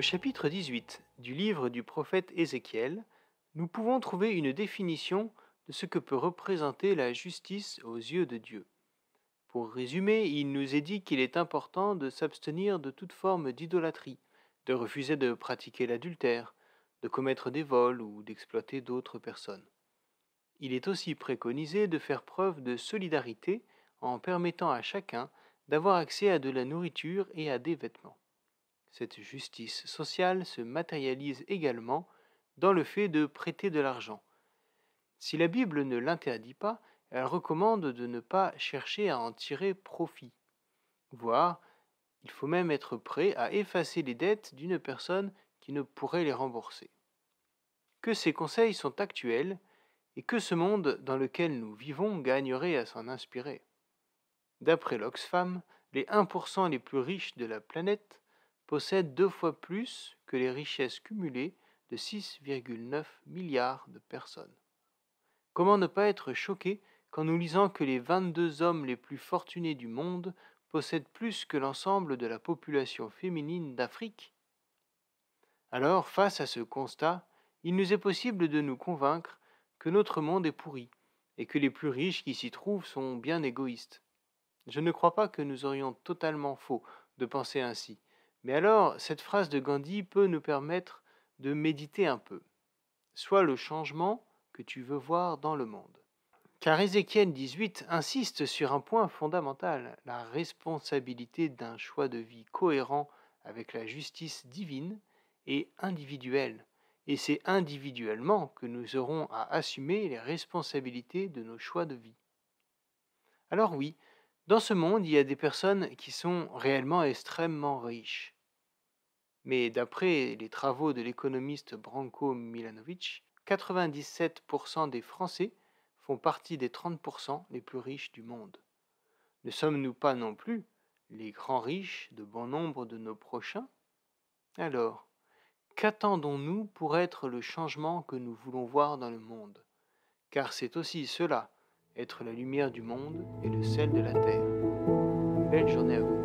Au chapitre 18 du livre du prophète Ézéchiel, nous pouvons trouver une définition de ce que peut représenter la justice aux yeux de Dieu. Pour résumer, il nous est dit qu'il est important de s'abstenir de toute forme d'idolâtrie, de refuser de pratiquer l'adultère, de commettre des vols ou d'exploiter d'autres personnes. Il est aussi préconisé de faire preuve de solidarité en permettant à chacun d'avoir accès à de la nourriture et à des vêtements. Cette justice sociale se matérialise également dans le fait de prêter de l'argent. Si la Bible ne l'interdit pas, elle recommande de ne pas chercher à en tirer profit. Voire, il faut même être prêt à effacer les dettes d'une personne qui ne pourrait les rembourser. Que ces conseils sont actuels et que ce monde dans lequel nous vivons gagnerait à s'en inspirer. D'après l'Oxfam, les 1% les plus riches de la planète possèdent 2 fois plus que les richesses cumulées de 6,9 milliards de personnes. Comment ne pas être choqué quand nous lisons que les 22 hommes les plus fortunés du monde possèdent plus que l'ensemble de la population féminine d'Afrique? Alors, face à ce constat, il nous est possible de nous convaincre que notre monde est pourri et que les plus riches qui s'y trouvent sont bien égoïstes. Je ne crois pas que nous aurions totalement faux de penser ainsi, mais alors cette phrase de Gandhi peut nous permettre de méditer un peu. Sois le changement que tu veux voir dans le monde. Car Ézéchiel 18 insiste sur un point fondamental, la responsabilité d'un choix de vie cohérent avec la justice divine et individuelle. Et c'est individuellement que nous aurons à assumer les responsabilités de nos choix de vie. Alors oui, dans ce monde, il y a des personnes qui sont réellement extrêmement riches. Mais d'après les travaux de l'économiste Branko Milanovic, 97% des Français font partie des 30% les plus riches du monde. Ne sommes-nous pas non plus les grands riches de bon nombre de nos prochains? Alors, qu'attendons-nous pour être le changement que nous voulons voir dans le monde? Car c'est aussi cela, être la lumière du monde et le sel de la terre. Belle journée à vous.